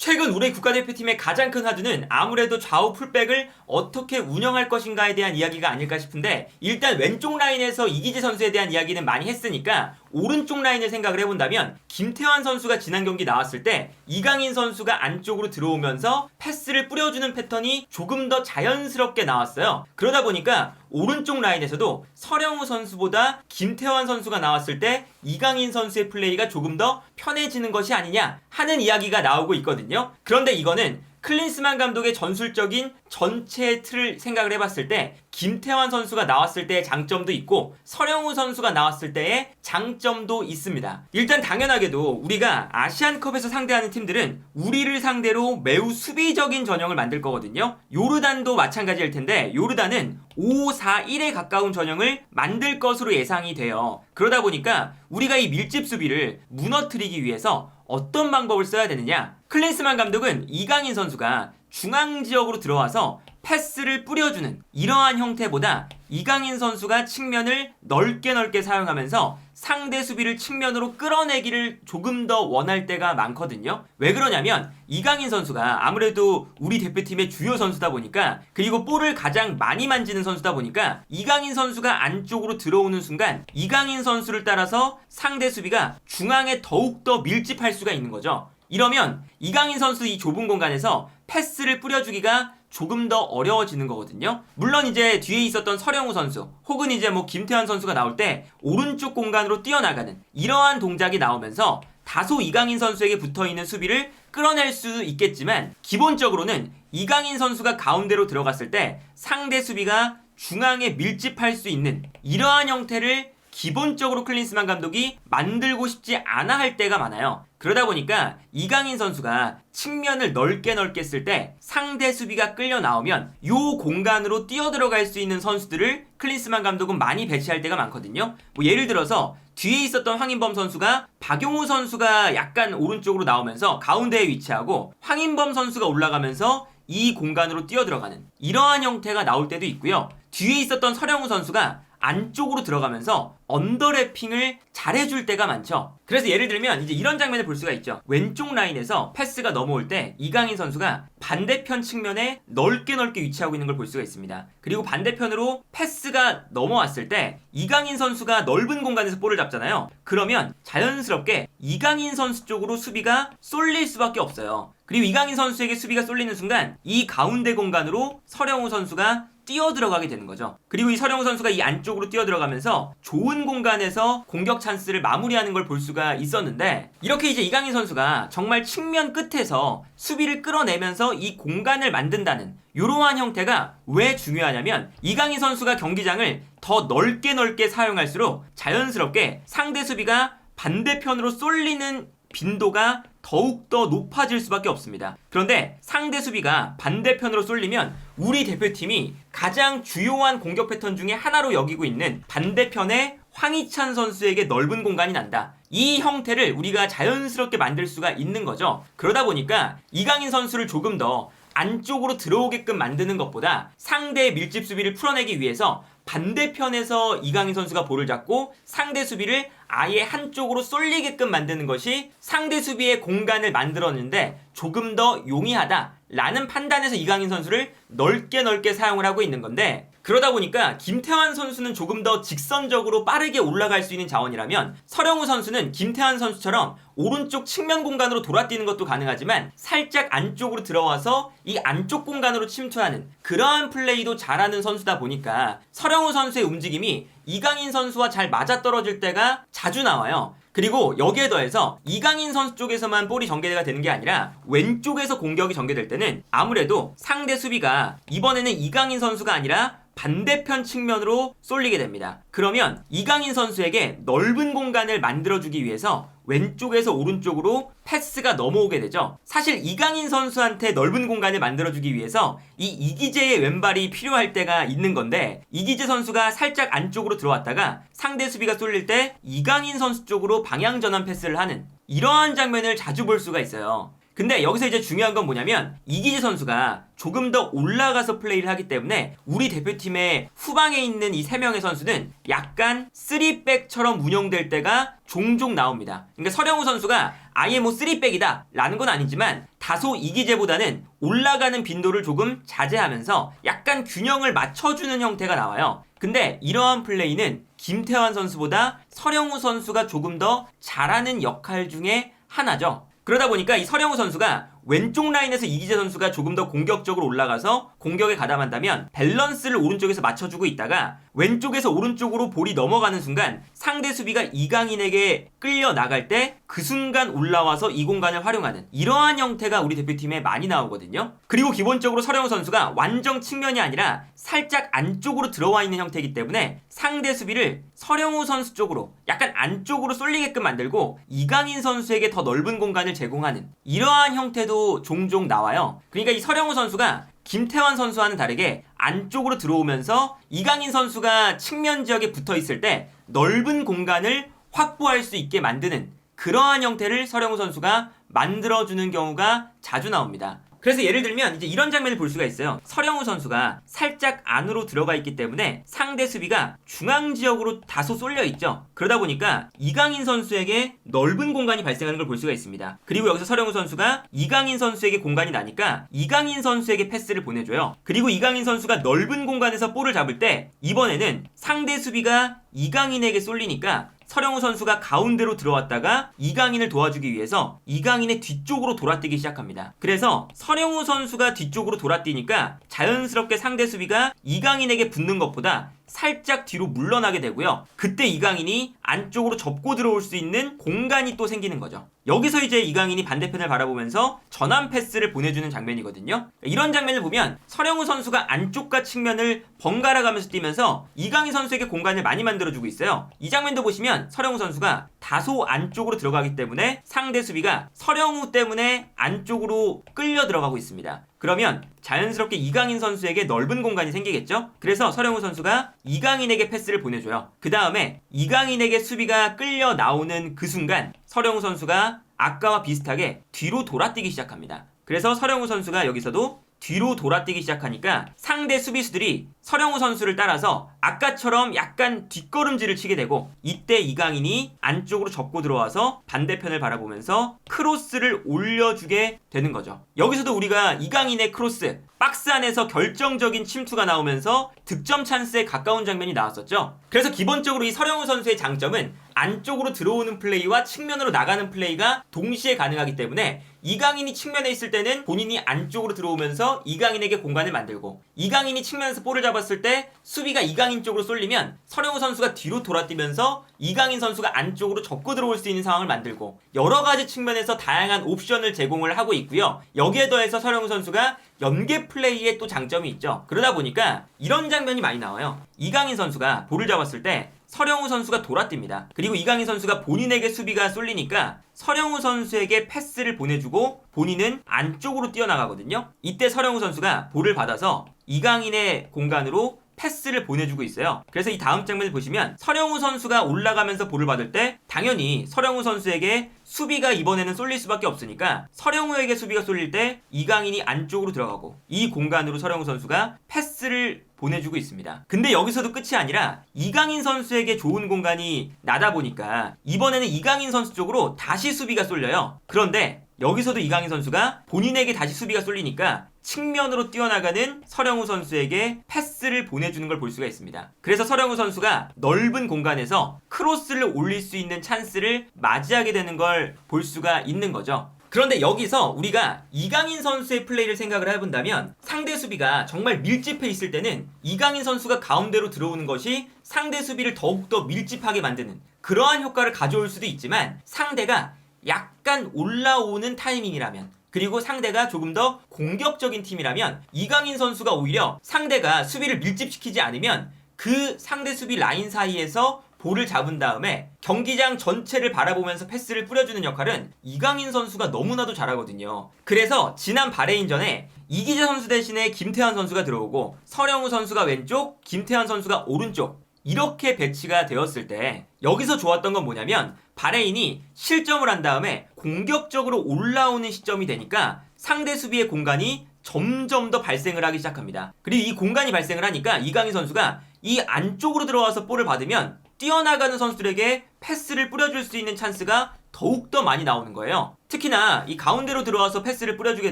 최근 우리 국가대표팀의 가장 큰 화두는 아무래도 좌우 풀백을 어떻게 운영할 것인가에 대한 이야기가 아닐까 싶은데, 일단 왼쪽 라인에서 이기재 선수에 대한 이야기는 많이 했으니까 오른쪽 라인을 생각을 해본다면, 김태환 선수가 지난 경기 나왔을 때 이강인 선수가 안쪽으로 들어오면서 패스를 뿌려주는 패턴이 조금 더 자연스럽게 나왔어요. 그러다 보니까 오른쪽 라인에서도 서령우 선수보다 김태환 선수가 나왔을 때 이강인 선수의 플레이가 조금 더 편해지는 것이 아니냐 하는 이야기가 나오고 있거든요. 그런데 이거는 클린스만 감독의 전술적인 전체 틀을 생각을 해봤을 때 김태환 선수가 나왔을 때의 장점도 있고 서령우 선수가 나왔을 때의 장점도 있습니다. 일단 당연하게도 우리가 아시안컵에서 상대하는 팀들은 우리를 상대로 매우 수비적인 전형을 만들 거거든요. 요르단도 마찬가지일 텐데 요르단은 5-4-1에 가까운 전형을 만들 것으로 예상이 돼요. 그러다 보니까 우리가 이 밀집 수비를 무너뜨리기 위해서 어떤 방법을 써야 되느냐? 클린스만 감독은 이강인 선수가 중앙 지역으로 들어와서 패스를 뿌려주는 이러한 형태보다 이강인 선수가 측면을 넓게 사용하면서 상대 수비를 측면으로 끌어내기를 조금 더 원할 때가 많거든요. 왜 그러냐면 이강인 선수가 아무래도 우리 대표팀의 주요 선수다 보니까, 그리고 볼을 가장 많이 만지는 선수다 보니까 이강인 선수가 안쪽으로 들어오는 순간 이강인 선수를 따라서 상대 수비가 중앙에 더욱더 밀집할 수가 있는 거죠. 이러면 이강인 선수 이 좁은 공간에서 패스를 뿌려주기가 조금 더 어려워지는 거거든요. 물론 이제 뒤에 있었던 서령우 선수 혹은 이제 김태환 선수가 나올 때 오른쪽 공간으로 뛰어나가는 이러한 동작이 나오면서 다소 이강인 선수에게 붙어있는 수비를 끌어낼 수 있겠지만, 기본적으로는 이강인 선수가 가운데로 들어갔을 때 상대 수비가 중앙에 밀집할 수 있는 이러한 형태를 기본적으로 클린스만 감독이 만들고 싶지 않아 할 때가 많아요. 그러다 보니까 이강인 선수가 측면을 넓게 쓸 때 상대 수비가 끌려 나오면 요 공간으로 뛰어들어갈 수 있는 선수들을 클린스만 감독은 많이 배치할 때가 많거든요. 예를 들어서 뒤에 있었던 황인범 선수가 박용우 선수가 약간 오른쪽으로 나오면서 가운데에 위치하고 황인범 선수가 올라가면서 이 공간으로 뛰어들어가는 이러한 형태가 나올 때도 있고요. 뒤에 있었던 서령우 선수가 안쪽으로 들어가면서 언더래핑을 잘해줄 때가 많죠. 그래서 예를 들면 이제 이런 장면을 볼 수가 있죠. 왼쪽 라인에서 패스가 넘어올 때 이강인 선수가 반대편 측면에 넓게 위치하고 있는 걸 볼 수가 있습니다. 그리고 반대편으로 패스가 넘어왔을 때 이강인 선수가 넓은 공간에서 볼을 잡잖아요. 그러면 자연스럽게 이강인 선수 쪽으로 수비가 쏠릴 수밖에 없어요. 그리고 이강인 선수에게 수비가 쏠리는 순간 이 가운데 공간으로 서령우 선수가 뛰어들어가게 되는 거죠. 그리고 이 서령우 선수가 이 안쪽으로 뛰어들어가면서 좋은 공간에서 공격 찬스를 마무리하는 걸 볼 수가 있었는데, 이렇게 이제 이강인 선수가 정말 측면 끝에서 수비를 끌어내면서 이 공간을 만든다는 이러한 형태가 왜 중요하냐면, 이강인 선수가 경기장을 더 넓게 사용할수록 자연스럽게 상대 수비가 반대편으로 쏠리는 빈도가 더욱더 높아질 수밖에 없습니다. 그런데 상대 수비가 반대편으로 쏠리면 우리 대표팀이 가장 주요한 공격 패턴 중에 하나로 여기고 있는 반대편에 황희찬 선수에게 넓은 공간이 난다. 이 형태를 우리가 자연스럽게 만들 수가 있는 거죠. 그러다 보니까 이강인 선수를 조금 더 안쪽으로 들어오게끔 만드는 것보다 상대의 밀집 수비를 풀어내기 위해서 반대편에서 이강인 선수가 볼을 잡고 상대 수비를 아예 한쪽으로 쏠리게끔 만드는 것이 상대 수비의 공간을 만들었는데 조금 더 용이하다라는 판단에서 이강인 선수를 넓게 사용을 하고 있는 건데, 그러다 보니까 김태환 선수는 조금 더 직선적으로 빠르게 올라갈 수 있는 자원이라면 서령우 선수는 김태환 선수처럼 오른쪽 측면 공간으로 돌아뛰는 것도 가능하지만 살짝 안쪽으로 들어와서 이 안쪽 공간으로 침투하는 그러한 플레이도 잘하는 선수다 보니까 서령우 선수의 움직임이 이강인 선수와 잘 맞아떨어질 때가 자주 나와요. 그리고 여기에 더해서 이강인 선수 쪽에서만 볼이 전개가 되는 게 아니라 왼쪽에서 공격이 전개될 때는 아무래도 상대 수비가 이번에는 이강인 선수가 아니라 반대편 측면으로 쏠리게 됩니다. 그러면 이강인 선수에게 넓은 공간을 만들어주기 위해서 왼쪽에서 오른쪽으로 패스가 넘어오게 되죠. 사실 이강인 선수한테 넓은 공간을 만들어주기 위해서 이 이기재의 왼발이 필요할 때가 있는 건데, 이기재 선수가 살짝 안쪽으로 들어왔다가 상대 수비가 쏠릴 때 이강인 선수 쪽으로 방향 전환 패스를 하는 이러한 장면을 자주 볼 수가 있어요. 근데 여기서 이제 중요한 건 뭐냐면, 이기재 선수가 조금 더 올라가서 플레이를 하기 때문에 우리 대표팀의 후방에 있는 이 3명의 선수는 약간 3백처럼 운영될 때가 종종 나옵니다. 그러니까 서령우 선수가 아예 뭐 3백이다 라는 건 아니지만 다소 이기재보다는 올라가는 빈도를 조금 자제하면서 약간 균형을 맞춰주는 형태가 나와요. 근데 이러한 플레이는 김태환 선수보다 서령우 선수가 조금 더 잘하는 역할 중에 하나죠. 그러다 보니까 이 서령우 선수가 왼쪽 라인에서 이기재 선수가 조금 더 공격적으로 올라가서 공격에 가담한다면 밸런스를 오른쪽에서 맞춰주고 있다가 왼쪽에서 오른쪽으로 볼이 넘어가는 순간 상대 수비가 이강인에게 끌려 나갈 때 그 순간 올라와서 이 공간을 활용하는 이러한 형태가 우리 대표팀에 많이 나오거든요. 그리고 기본적으로 서령우 선수가 완전 측면이 아니라 살짝 안쪽으로 들어와 있는 형태이기 때문에 상대 수비를 서령우 선수 쪽으로 약간 안쪽으로 쏠리게끔 만들고 이강인 선수에게 더 넓은 공간을 제공하는 이러한 형태도 종종 나와요. 그러니까 이 서령우 선수가 김태환 선수와는 다르게 안쪽으로 들어오면서 이강인 선수가 측면 지역에 붙어 있을 때 넓은 공간을 확보할 수 있게 만드는 그러한 형태를 서령우 선수가 만들어주는 경우가 자주 나옵니다. 그래서 예를 들면 이제 이런 장면을 볼 수가 있어요. 서령우 선수가 살짝 안으로 들어가 있기 때문에 상대 수비가 중앙 지역으로 다소 쏠려 있죠. 그러다 보니까 이강인 선수에게 넓은 공간이 발생하는 걸 볼 수가 있습니다. 그리고 여기서 서령우 선수가 이강인 선수에게 공간이 나니까 이강인 선수에게 패스를 보내줘요. 그리고 이강인 선수가 넓은 공간에서 볼을 잡을 때 이번에는 상대 수비가 이강인에게 쏠리니까 서령우 선수가 가운데로 들어왔다가 이강인을 도와주기 위해서 이강인의 뒤쪽으로 돌아뛰기 시작합니다. 그래서 서령우 선수가 뒤쪽으로 돌아뛰니까 자연스럽게 상대 수비가 이강인에게 붙는 것보다 살짝 뒤로 물러나게 되고요. 그때 이강인이 안쪽으로 접고 들어올 수 있는 공간이 또 생기는 거죠. 여기서 이제 이강인이 반대편을 바라보면서 전환 패스를 보내주는 장면이거든요. 이런 장면을 보면 서령우 선수가 안쪽과 측면을 번갈아 가면서 뛰면서 이강인 선수에게 공간을 많이 만들어주고 있어요. 이 장면도 보시면 서령우 선수가 다소 안쪽으로 들어가기 때문에 상대 수비가 서령우 때문에 안쪽으로 끌려 들어가고 있습니다. 그러면 자연스럽게 이강인 선수에게 넓은 공간이 생기겠죠? 그래서 서령우 선수가 이강인에게 패스를 보내줘요. 그 다음에 이강인에게 수비가 끌려 나오는 그 순간 서령우 선수가 아까와 비슷하게 뒤로 돌아뛰기 시작합니다. 그래서 서령우 선수가 여기서도 뒤로 돌아뛰기 시작하니까 상대 수비수들이 서령우 선수를 따라서 아까처럼 약간 뒷걸음질을 치게 되고 이때 이강인이 안쪽으로 접고 들어와서 반대편을 바라보면서 크로스를 올려주게 되는 거죠. 여기서도 우리가 이강인의 크로스 박스 안에서 결정적인 침투가 나오면서 득점 찬스에 가까운 장면이 나왔었죠. 그래서 기본적으로 이 서령우 선수의 장점은 안쪽으로 들어오는 플레이와 측면으로 나가는 플레이가 동시에 가능하기 때문에 이강인이 측면에 있을 때는 본인이 안쪽으로 들어오면서 이강인에게 공간을 만들고 이강인이 측면에서 볼을 잡았을 때 수비가 이강인 쪽으로 쏠리면 서령우 선수가 뒤로 돌아뛰면서 이강인 선수가 안쪽으로 접고 들어올 수 있는 상황을 만들고 여러 가지 측면에서 다양한 옵션을 제공을 하고 있고요. 여기에 더해서 서령우 선수가 연계 플레이에 또 장점이 있죠. 그러다 보니까 이런 장면이 많이 나와요. 이강인 선수가 볼을 잡았을 때 서령우 선수가 돌아뜁니다. 그리고 이강인 선수가 본인에게 수비가 쏠리니까 서령우 선수에게 패스를 보내주고 본인은 안쪽으로 뛰어나가거든요. 이때 서령우 선수가 볼을 받아서 이강인의 공간으로 패스를 보내주고 있어요. 그래서 이 다음 장면을 보시면 서령우 선수가 올라가면서 볼을 받을 때 당연히 서령우 선수에게 수비가 이번에는 쏠릴 수밖에 없으니까 서령우에게 수비가 쏠릴 때 이강인이 안쪽으로 들어가고 이 공간으로 서령우 선수가 패스를 보내주고 있습니다. 근데 여기서도 끝이 아니라 이강인 선수에게 좋은 공간이 나다 보니까 이번에는 이강인 선수 쪽으로 다시 수비가 쏠려요. 그런데 여기서도 이강인 선수가 본인에게 다시 수비가 쏠리니까 측면으로 뛰어나가는 서령우 선수에게 패스를 보내주는 걸 볼 수가 있습니다. 그래서 서령우 선수가 넓은 공간에서 크로스를 올릴 수 있는 찬스를 맞이하게 되는 걸 볼 수가 있는 거죠. 그런데 여기서 우리가 이강인 선수의 플레이를 생각을 해본다면 상대 수비가 정말 밀집해 있을 때는 이강인 선수가 가운데로 들어오는 것이 상대 수비를 더욱더 밀집하게 만드는 그러한 효과를 가져올 수도 있지만 상대가 약간 올라오는 타이밍이라면 그리고 상대가 조금 더 공격적인 팀이라면 이강인 선수가 오히려 상대가 수비를 밀집시키지 않으면 그 상대 수비 라인 사이에서 볼을 잡은 다음에 경기장 전체를 바라보면서 패스를 뿌려주는 역할은 이강인 선수가 너무나도 잘하거든요. 그래서 지난 바레인전에 이기재 선수 대신에 김태환 선수가 들어오고 서령우 선수가 왼쪽, 김태환 선수가 오른쪽 이렇게 배치가 되었을 때 여기서 좋았던 건 뭐냐면 바레인이 실점을 한 다음에 공격적으로 올라오는 시점이 되니까 상대 수비의 공간이 점점 더 발생을 하기 시작합니다. 그리고 이 공간이 발생을 하니까 이강인 선수가 이 안쪽으로 들어와서 볼을 받으면 뛰어나가는 선수들에게 패스를 뿌려줄 수 있는 찬스가 더욱더 많이 나오는 거예요. 특히나 이 가운데로 들어와서 패스를 뿌려주게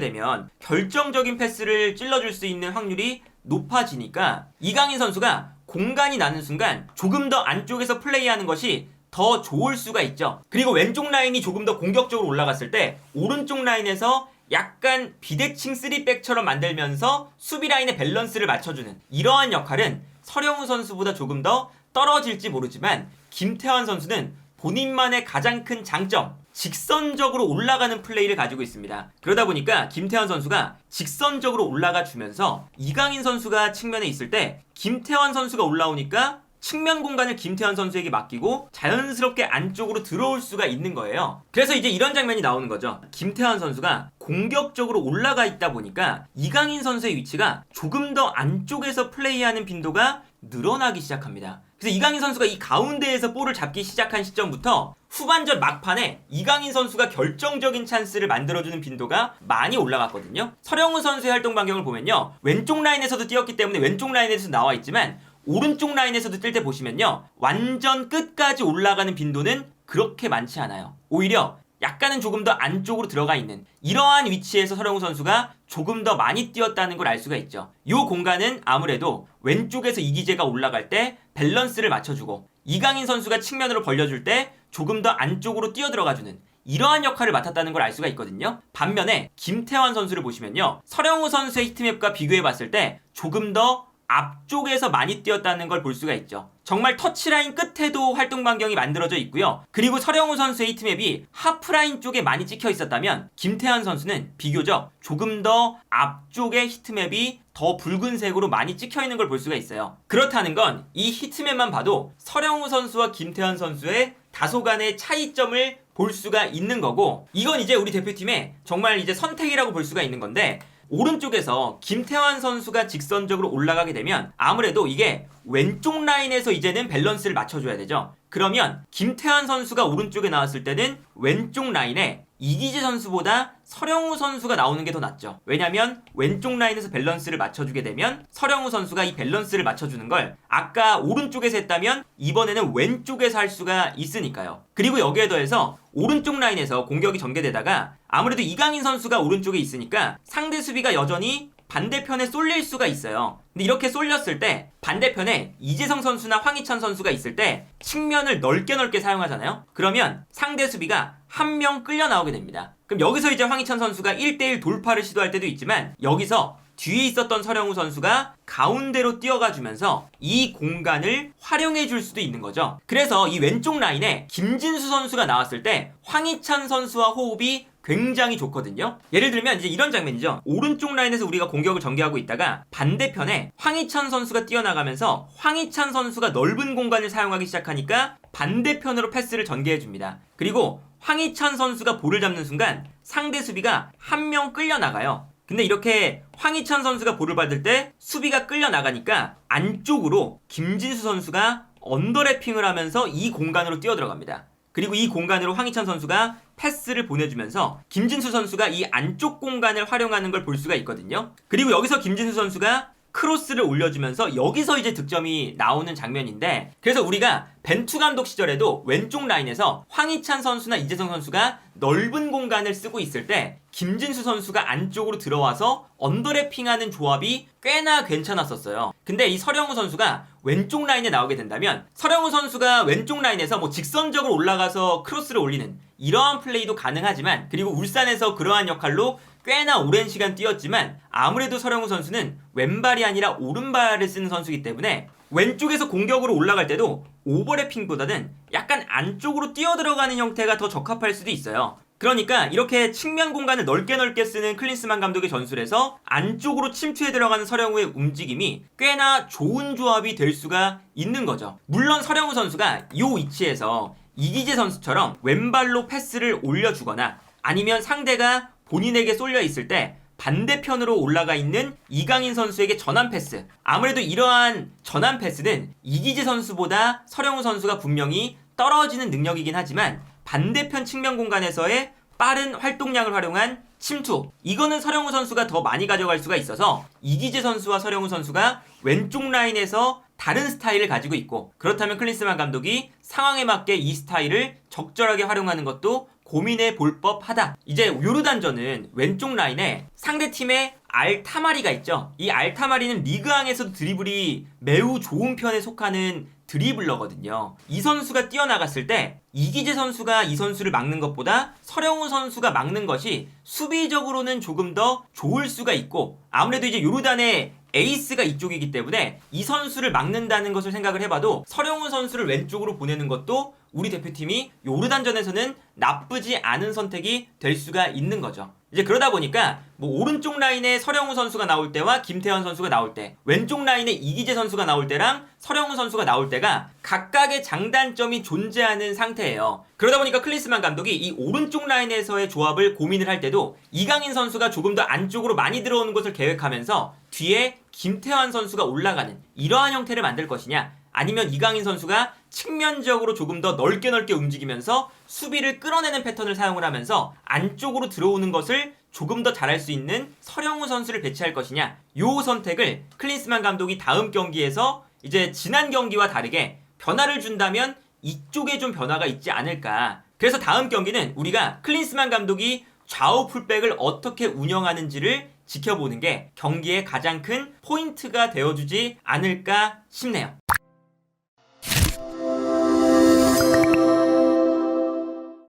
되면 결정적인 패스를 찔러줄 수 있는 확률이 높아지니까 이강인 선수가 공간이 나는 순간 조금 더 안쪽에서 플레이하는 것이 더 좋을 수가 있죠. 그리고 왼쪽 라인이 조금 더 공격적으로 올라갔을 때 오른쪽 라인에서 약간 비대칭 3백처럼 만들면서 수비 라인의 밸런스를 맞춰주는 이러한 역할은 서령우 선수보다 조금 더 떨어질지 모르지만 김태환 선수는 본인만의 가장 큰 장점, 직선적으로 올라가는 플레이를 가지고 있습니다. 그러다 보니까 김태환 선수가 직선적으로 올라가 주면서 이강인 선수가 측면에 있을 때 김태환 선수가 올라오니까 측면 공간을 김태환 선수에게 맡기고 자연스럽게 안쪽으로 들어올 수가 있는 거예요. 그래서 이제 이런 장면이 나오는 거죠. 김태환 선수가 공격적으로 올라가 있다 보니까 이강인 선수의 위치가 조금 더 안쪽에서 플레이하는 빈도가 늘어나기 시작합니다. 그래서 이강인 선수가 이 가운데에서 볼을 잡기 시작한 시점부터 후반전 막판에 이강인 선수가 결정적인 찬스를 만들어주는 빈도가 많이 올라갔거든요. 서령우 선수의 활동 반경을 보면요. 왼쪽 라인에서도 뛰었기 때문에 왼쪽 라인에서 나와 있지만 오른쪽 라인에서도 뛸 때 보시면요. 완전 끝까지 올라가는 빈도는 그렇게 많지 않아요. 오히려 약간은 조금 더 안쪽으로 들어가 있는 이러한 위치에서 서령우 선수가 조금 더 많이 뛰었다는 걸 알 수가 있죠. 이 공간은 아무래도 왼쪽에서 이기재가 올라갈 때 밸런스를 맞춰주고 이강인 선수가 측면으로 벌려줄 때 조금 더 안쪽으로 뛰어들어가주는 이러한 역할을 맡았다는 걸 알 수가 있거든요. 반면에 김태환 선수를 보시면요. 서령우 선수의 히트맵과 비교해봤을 때 조금 더 앞쪽에서 많이 뛰었다는 걸 볼 수가 있죠. 정말 터치라인 끝에도 활동 반경이 만들어져 있고요. 그리고 서령우 선수의 히트맵이 하프라인 쪽에 많이 찍혀 있었다면 김태환 선수는 비교적 조금 더 앞쪽에 히트맵이 더 붉은색으로 많이 찍혀 있는 걸 볼 수가 있어요. 그렇다는 건 이 히트맵만 봐도 서령우 선수와 김태환 선수의 다소간의 차이점을 볼 수가 있는 거고, 이건 이제 우리 대표팀의 정말 이제 선택이라고 볼 수가 있는 건데, 오른쪽에서 김태환 선수가 직선적으로 올라가게 되면 아무래도 이게 왼쪽 라인에서 이제는 밸런스를 맞춰줘야 되죠. 그러면 김태환 선수가 오른쪽에 나왔을 때는 왼쪽 라인에 이기재 선수보다 서령우 선수가 나오는 게 더 낫죠. 왜냐면 왼쪽 라인에서 밸런스를 맞춰주게 되면 서령우 선수가 이 밸런스를 맞춰주는 걸 아까 오른쪽에서 했다면 이번에는 왼쪽에서 할 수가 있으니까요. 그리고 여기에 더해서 오른쪽 라인에서 공격이 전개되다가 아무래도 이강인 선수가 오른쪽에 있으니까 상대 수비가 여전히 반대편에 쏠릴 수가 있어요. 근데 이렇게 쏠렸을 때 반대편에 이재성 선수나 황희찬 선수가 있을 때 측면을 넓게 사용하잖아요. 그러면 상대 수비가 한 명 끌려 나오게 됩니다. 그럼 여기서 이제 황희찬 선수가 1대1 돌파를 시도할 때도 있지만 여기서 뒤에 있었던 서령우 선수가 가운데로 뛰어가주면서 이 공간을 활용해 줄 수도 있는 거죠. 그래서 이 왼쪽 라인에 김진수 선수가 나왔을 때 황희찬 선수와 호흡이 굉장히 좋거든요. 예를 들면 이제 이런 장면이죠. 오른쪽 라인에서 우리가 공격을 전개하고 있다가 반대편에 황희찬 선수가 뛰어나가면서 황희찬 선수가 넓은 공간을 사용하기 시작하니까 반대편으로 패스를 전개해줍니다. 그리고 황희찬 선수가 볼을 잡는 순간 상대 수비가 한 명 끌려 나가요. 근데 이렇게 황희찬 선수가 볼을 받을 때 수비가 끌려 나가니까 안쪽으로 김진수 선수가 언더래핑을 하면서 이 공간으로 뛰어들어갑니다. 그리고 이 공간으로 황희찬 선수가 패스를 보내주면서 김진수 선수가 이 안쪽 공간을 활용하는 걸 볼 수가 있거든요. 그리고 여기서 김진수 선수가 크로스를 올려주면서 여기서 이제 득점이 나오는 장면인데, 그래서 우리가 벤투 감독 시절에도 왼쪽 라인에서 황희찬 선수나 이재성 선수가 넓은 공간을 쓰고 있을 때 김진수 선수가 안쪽으로 들어와서 언더래핑하는 조합이 꽤나 괜찮았었어요. 근데 이 서령우 선수가 왼쪽 라인에 나오게 된다면 서령우 선수가 왼쪽 라인에서 뭐 직선적으로 올라가서 크로스를 올리는 이러한 플레이도 가능하지만, 그리고 울산에서 그러한 역할로 꽤나 오랜 시간 뛰었지만 아무래도 서령우 선수는 왼발이 아니라 오른발을 쓰는 선수이기 때문에 왼쪽에서 공격으로 올라갈 때도 오버래핑보다는 약간 안쪽으로 뛰어들어가는 형태가 더 적합할 수도 있어요. 그러니까 이렇게 측면 공간을 넓게 쓰는 클린스만 감독의 전술에서 안쪽으로 침투해 들어가는 서령우의 움직임이 꽤나 좋은 조합이 될 수가 있는 거죠. 물론 서령우 선수가 이 위치에서 이기재 선수처럼 왼발로 패스를 올려주거나 아니면 상대가 본인에게 쏠려 있을 때 반대편으로 올라가 있는 이강인 선수에게 전환 패스, 아무래도 이러한 전환 패스는 이기재 선수보다 서령우 선수가 분명히 떨어지는 능력이긴 하지만 반대편 측면 공간에서의 빠른 활동량을 활용한 침투, 이거는 서령우 선수가 더 많이 가져갈 수가 있어서 이기재 선수와 서령우 선수가 왼쪽 라인에서 다른 스타일을 가지고 있고, 그렇다면 클린스만 감독이 상황에 맞게 이 스타일을 적절하게 활용하는 것도 고민해 볼 법하다. 이제 요르단전은 왼쪽 라인에 상대팀의 알타마리가 있죠. 이 알타마리는 리그왕에서도 드리블이 매우 좋은 편에 속하는 드리블러거든요. 이 선수가 뛰어나갔을 때 이기재 선수가 이 선수를 막는 것보다 서령우 선수가 막는 것이 수비적으로는 조금 더 좋을 수가 있고, 아무래도 이제 요르단의 에이스가 이쪽이기 때문에 이 선수를 막는다는 것을 생각을 해봐도 서령우 선수를 왼쪽으로 보내는 것도 우리 대표팀이 요르단전에서는 나쁘지 않은 선택이 될 수가 있는 거죠. 이제 그러다 보니까 뭐 오른쪽 라인에 서령우 선수가 나올 때와 김태환 선수가 나올 때, 왼쪽 라인에 이기재 선수가 나올 때랑 서령우 선수가 나올 때가 각각의 장단점이 존재하는 상태예요. 그러다 보니까 클린스만 감독이 이 오른쪽 라인에서의 조합을 고민을 할 때도 이강인 선수가 조금 더 안쪽으로 많이 들어오는 것을 계획하면서 뒤에 김태환 선수가 올라가는 이러한 형태를 만들 것이냐, 아니면 이강인 선수가 측면적으로 조금 더 넓게 움직이면서 수비를 끌어내는 패턴을 사용을 하면서 안쪽으로 들어오는 것을 조금 더 잘할 수 있는 서령우 선수를 배치할 것이냐, 요 선택을 클린스만 감독이 다음 경기에서 이제 지난 경기와 다르게 변화를 준다면 이쪽에 좀 변화가 있지 않을까. 그래서 다음 경기는 우리가 클린스만 감독이 좌우 풀백을 어떻게 운영하는지를 지켜보는 게 경기의 가장 큰 포인트가 되어주지 않을까 싶네요.